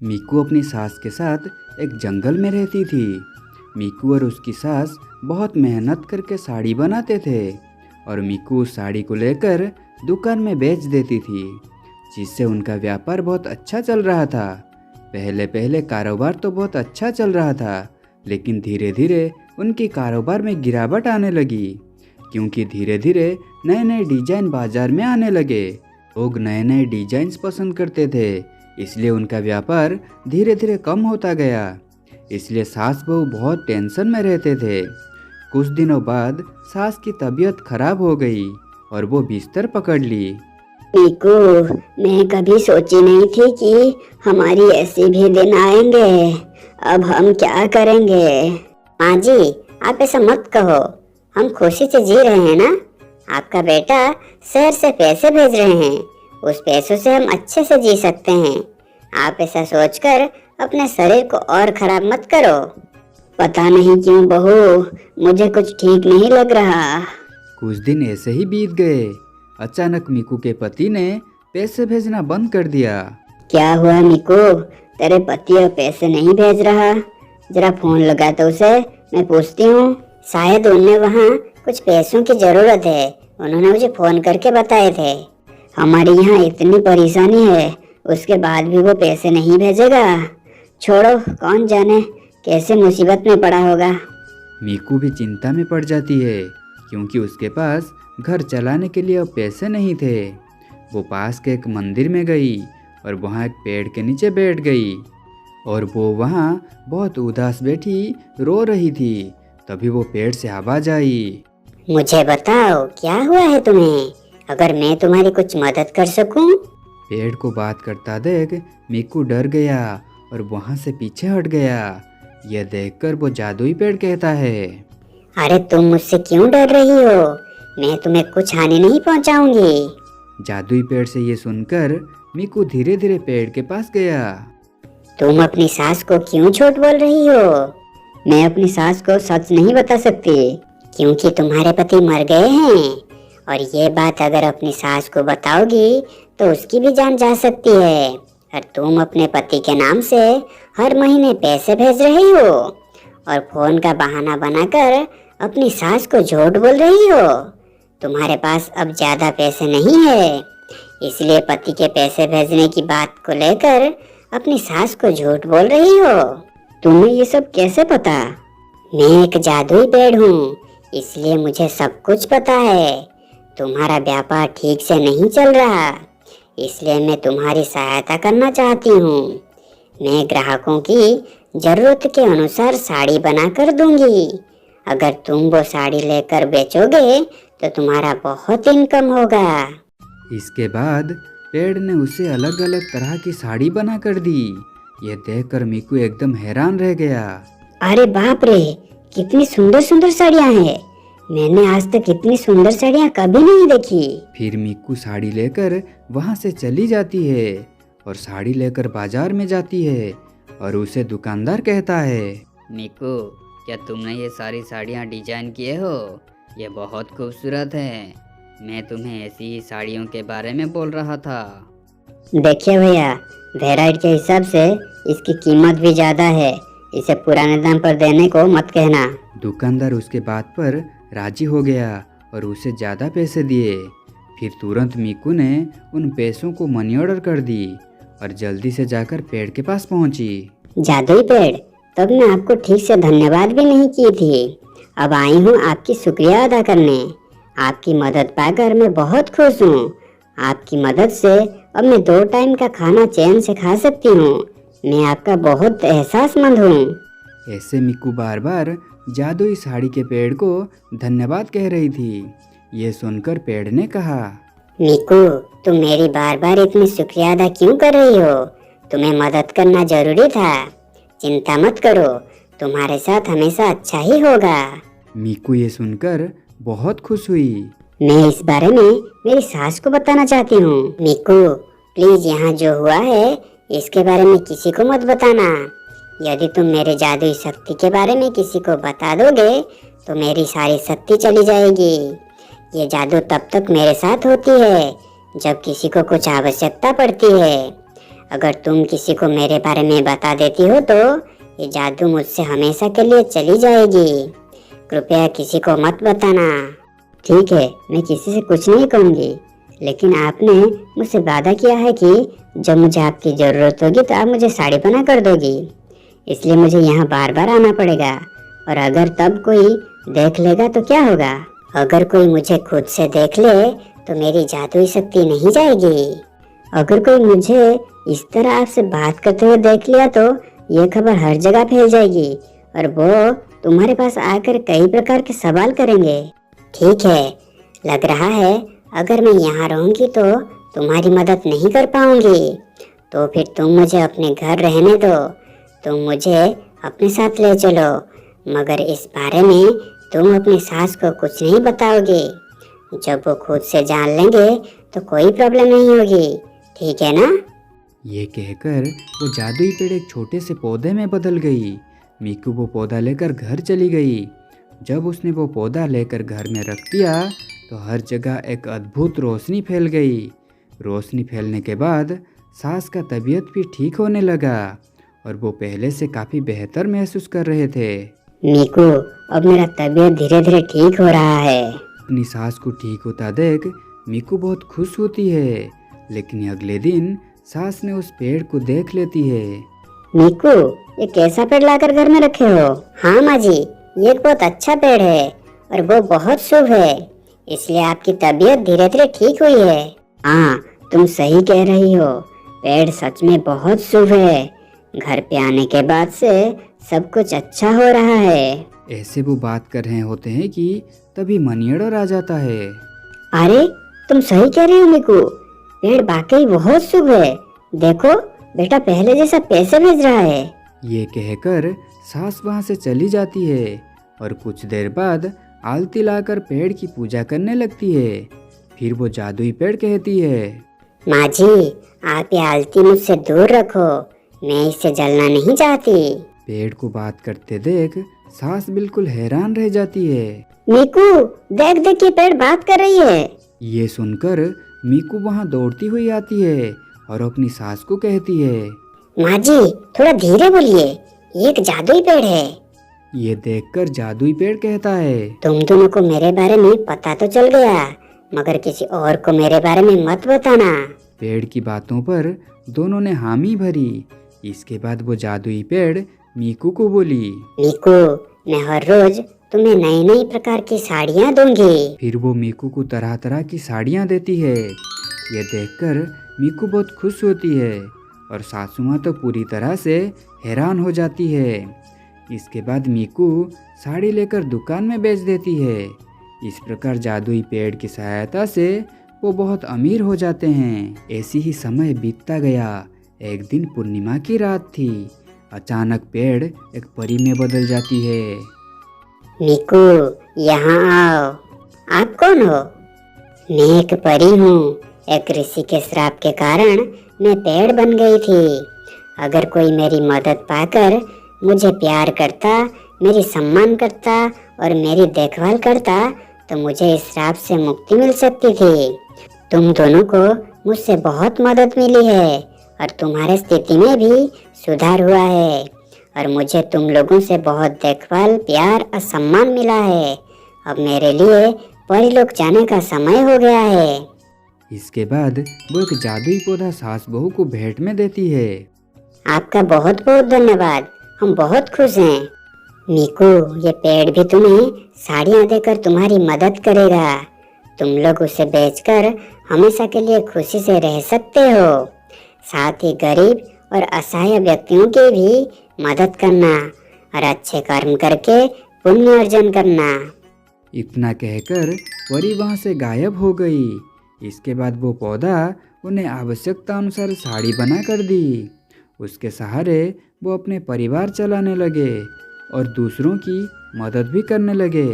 मीकू अपनी सास के साथ एक जंगल में रहती थी। मीकू और उसकी सास बहुत मेहनत करके साड़ी बनाते थे और मीकू उस साड़ी को लेकर दुकान में बेच देती थी, जिससे उनका व्यापार बहुत अच्छा चल रहा था। पहले पहले कारोबार तो बहुत अच्छा चल रहा था, लेकिन धीरे धीरे उनकी कारोबार में गिरावट आने लगी, क्योंकि धीरे धीरे नए नए डिजाइन बाजार में आने लगे। लोग नए नए डिजाइन पसंद करते थे, इसलिए उनका व्यापार धीरे धीरे कम होता गया। इसलिए सास बहू बहुत टेंशन में रहते थे। कुछ दिनों बाद सास की तबीयत खराब हो गई और वो बिस्तर पकड़ ली। मीकू, मैं कभी सोची नहीं थी कि हमारी ऐसे भी दिन आएंगे। अब हम क्या करेंगे? माँ जी, आप ऐसा मत कहो। हम खुशी से जी रहे हैं ना। आपका बेटा शहर से पैसे भेज रहे हैं, उस पैसों से हम अच्छे से जी सकते हैं। आप ऐसा सोचकर अपने शरीर को और खराब मत करो। पता नहीं क्यों बहू, मुझे कुछ ठीक नहीं लग रहा। कुछ दिन ऐसे ही बीत गए। अचानक मीकू के पति ने पैसे भेजना बंद कर दिया। क्या हुआ मीकू? तेरे पति अब पैसे नहीं भेज रहा? जरा फोन लगा तो उसे, मैं पूछती हूँ। शायद उन्हें वहाँ कुछ पैसों की जरूरत है, उन्होंने मुझे फोन करके बताए थे। हमारे यहाँ इतनी परेशानी है, उसके बाद भी वो पैसे नहीं भेजेगा। छोड़ो, कौन जाने कैसे मुसीबत में पड़ा होगा। मीकू भी चिंता में पड़ जाती है, क्योंकि उसके पास घर चलाने के लिए अब पैसे नहीं थे। वो पास के एक मंदिर में गई और वहाँ एक पेड़ के नीचे बैठ गई और वो वहाँ बहुत उदास बैठी रो रही थी। तभी वो पेड़ से आवाज आई। मुझे बताओ, क्या हुआ है तुम्हें? अगर मैं तुम्हारी कुछ मदद कर सकूं? पेड़ को बात करता देख मीकू डर गया और वहाँ से पीछे हट गया। यह देखकर वो जादुई पेड़ कहता है, अरे तुम मुझसे क्यों डर रही हो? मैं तुम्हें कुछ हानि नहीं पहुंचाऊंगी। जादुई पेड़ से ये सुनकर मीकू धीरे धीरे पेड़ के पास गया। तुम अपनी सास को क्यों झूठ बोल रही हो? मैं अपनी सास को सच नहीं बता सकती, क्योंकि तुम्हारे पति मर गए हैं और ये बात अगर अपनी सास को बताओगी तो उसकी भी जान जा सकती है। और तुम अपने पति के नाम से हर महीने पैसे भेज रही हो और फोन का बहाना बनाकर अपनी सास को झूठ बोल रही हो। तुम्हारे पास अब ज्यादा पैसे नहीं है, इसलिए पति के पैसे भेजने की बात को लेकर अपनी सास को झूठ बोल रही हो। तुम्हें ये सब कैसे पता? मैं एक जादुई पेड़ हूँ, इसलिए मुझे सब कुछ पता है। तुम्हारा व्यापार ठीक से नहीं चल रहा, इसलिए मैं तुम्हारी सहायता करना चाहती हूँ। मैं ग्राहकों की जरूरत के अनुसार साड़ी बना कर दूंगी। अगर तुम वो साड़ी लेकर बेचोगे तो तुम्हारा बहुत इनकम होगा। इसके बाद पेड़ ने उसे अलग अलग तरह की साड़ी बना कर दी। यह देखकर मीकू एकदम हैरान रह गया। अरे बाप रे, कितनी सुंदर सुंदर साड़ियाँ हैं। मैंने आज तक इतनी सुंदर साड़ियाँ कभी नहीं देखी। फिर मीकू साड़ी लेकर वहाँ से चली जाती है और साड़ी लेकर बाजार में जाती है और उसे दुकानदार कहता है, मीकू, क्या तुमने ये सारी साड़ियाँ डिजाइन किए हो? ये बहुत खूबसूरत है। मैं तुम्हें ऐसी ही साड़ियों के बारे में बोल रहा था। देखिए भैया, वैरायटी के हिसाब से इसकी कीमत भी ज्यादा है। इसे पुराने दाम पर देने को मत कहना। दुकानदार उसके बात पर राजी हो गया और उसे ज़्यादा पैसे दिए। फिर तुरंत मीकू ने उन पैसों को मनी ऑर्डर कर दी और जल्दी से जाकर पेड़ के पास पहुंची। जादुई पेड़, तब मैं आपको ठीक से धन्यवाद भी नहीं की थी। अब आई हूँ आपकी शुक्रिया अदा करने। आपकी मदद पाकर मैं बहुत खुश हूँ। आपकी मदद से अब मैं 2 टाइम का खाना चैन से खा सकती हूँ। मैं आपका बहुत एहसासमंद हूँ। ऐसे मीकू बार बार जादुई साड़ी के पेड़ को धन्यवाद कह रही थी। ये सुनकर पेड़ ने कहा, मीकू, तुम मेरी बार बार इतनी शुक्रिया अदा क्यों कर रही हो? तुम्हें मदद करना जरूरी था। चिंता मत करो, तुम्हारे साथ हमेशा अच्छा ही होगा। मीकू ये सुनकर बहुत खुश हुई। मैं इस बारे में मेरी सास को बताना चाहती हूँ। मीकू, प्लीज यहाँ जो हुआ है इसके बारे में किसी को मत बताना। यदि तुम मेरे जादुई शक्ति के बारे में किसी को बता दोगे तो मेरी सारी शक्ति चली जाएगी। ये जादू तब तक मेरे साथ होती है जब किसी को कुछ आवश्यकता पड़ती है। अगर तुम किसी को मेरे बारे में बता देती हो तो ये जादू मुझसे हमेशा के लिए चली जाएगी। कृपया किसी को मत बताना। ठीक है, मैं किसी से कुछ नहीं कहूँगी, लेकिन आपने मुझसे वादा किया है कि जब मुझे आपकी ज़रूरत होगी तो आप मुझे साड़ी बना कर दोगी, इसलिए मुझे यहाँ बार बार आना पड़ेगा। और अगर तब कोई देख लेगा तो क्या होगा? अगर कोई मुझे खुद से देख ले तो मेरी जादुई शक्ति नहीं जाएगी। अगर कोई मुझे इस तरह आपसे बात करते हुए देख लिया तो ये खबर हर जगह फैल जाएगी और वो तुम्हारे पास आकर कई प्रकार के सवाल करेंगे। ठीक है, लग रहा है अगर मैं यहाँ रहूँगी तो तुम्हारी मदद नहीं कर पाऊँगी, तो फिर तुम मुझे अपने घर रहने दो। तुम मुझे अपने साथ ले चलो, मगर इस बारे में तुम अपनी सास को कुछ नहीं बताओगे। जब वो खुद से जान लेंगे तो कोई प्रॉब्लम नहीं होगी, ठीक है ना? ये कहकर वो जादुई पेड़ एक छोटे से पौधे में बदल गई। मीकू वो पौधा लेकर घर चली गई। जब उसने वो पौधा लेकर घर में रख दिया तो हर जगह एक अद्भुत रोशनी फैल गई। रोशनी फैलने के बाद सास का तबीयत भी ठीक होने लगा और वो पहले से काफ़ी बेहतर महसूस कर रहे थे। मीकू, अब मेरा तबीयत धीरे धीरे ठीक हो रहा है। अपनी सास को ठीक होता देख मीकू बहुत खुश होती है, लेकिन अगले दिन सास ने उस पेड़ को देख लेती है। मीकू, ये कैसा पेड़ लाकर घर में रखे हो? हाँ माँ जी, ये बहुत अच्छा पेड़ है और वो बहुत शुभ है, इसलिए आपकी तबीयत धीरे धीरे ठीक हुई है। हाँ, तुम सही कह रही हो, पेड़ सच में बहुत शुभ है। घर पे आने के बाद से सब कुछ अच्छा हो रहा है। ऐसे वो बात कर रहे होते हैं कि तभी मनियड़र आ जाता है। अरे, तुम सही कह रही हो मीकू, पेड़ वाकई बहुत शुभ है। देखो बेटा पहले जैसा पैसे भेज रहा है। ये कहकर सास वहाँ से चली जाती है और कुछ देर बाद आलती लाकर पेड़ की पूजा करने लगती है। फिर वो जादुई पेड़ कहती है, माँ जी, आप ये आलती मुझसे दूर रखो, मैं इससे जलना नहीं चाहती। पेड़ को बात करते देख सास बिल्कुल हैरान रह जाती है। मीकू, देख देख ये पेड़ बात कर रही है। ये सुनकर मीकू वहाँ दौड़ती हुई आती है और अपनी सास को कहती है, माँ जी, थोड़ा धीरे बोलिए, ये एक जादुई पेड़ है। ये देखकर जादुई पेड़ कहता है, तुम दोनों को मेरे बारे में पता तो चल गया, मगर किसी और को मेरे बारे में मत बताना। पेड़ की बातों पर दोनों ने हामी भरी। इसके बाद वो जादुई पेड़ मीकू को बोली, मीकू, मैं हर रोज तुम्हें नई नई प्रकार की साड़ियाँ दूंगी। फिर वो मीकू को तरह तरह की साड़ियाँ देती है। ये देखकर मीकू बहुत खुश होती है और सासू माँ तो पूरी तरह से हैरान हो जाती है। इसके बाद मीकू साड़ी लेकर दुकान में बेच देती है। इस प्रकार जादुई पेड़ की सहायता से वो बहुत अमीर हो जाते हैं। ऐसी ही समय बीतता गया। एक दिन पूर्णिमा की रात थी। अचानक पेड़ एक परी में बदल जाती है। मीकू, यहाँ आओ। आप कौन हो? मैं एक परी हूँ। एक ऋषि के श्राप के कारण मैं पेड़ बन गई थी। अगर कोई मेरी मदद पाकर मुझे प्यार करता, मेरी सम्मान करता और मेरी देखभाल करता तो मुझे इस श्राप से मुक्ति मिल सकती थी। तुम दोनों को मुझसे बहुत मदद मिली है और तुम्हारे स्थिति में भी सुधार हुआ है और मुझे तुम लोगों से बहुत देखभाल, प्यार और सम्मान मिला है। अब मेरे लिए परीलोक जाने का समय हो गया है। इसके बाद वो एक जादुई पौधा सास बहू को भेंट में देती है। आपका बहुत बहुत धन्यवाद, हम बहुत खुश हैं। मीकू, ये पेड़ भी तुम्हें साड़ियाँ देकर तुम्हारी मदद करेगा। तुम लोग उसे बेचकर हमेशा के लिए खुशी से रह सकते हो। साथ ही गरीब और असहाय व्यक्तियों की भी मदद करना और अच्छे कर्म करके पुण्य अर्जन करना। इतना कहकर परी वहाँ से गायब हो गई। इसके बाद वो पौधा उन्हें आवश्यकता अनुसार साड़ी बना कर दी। उसके सहारे वो अपने परिवार चलाने लगे और दूसरों की मदद भी करने लगे।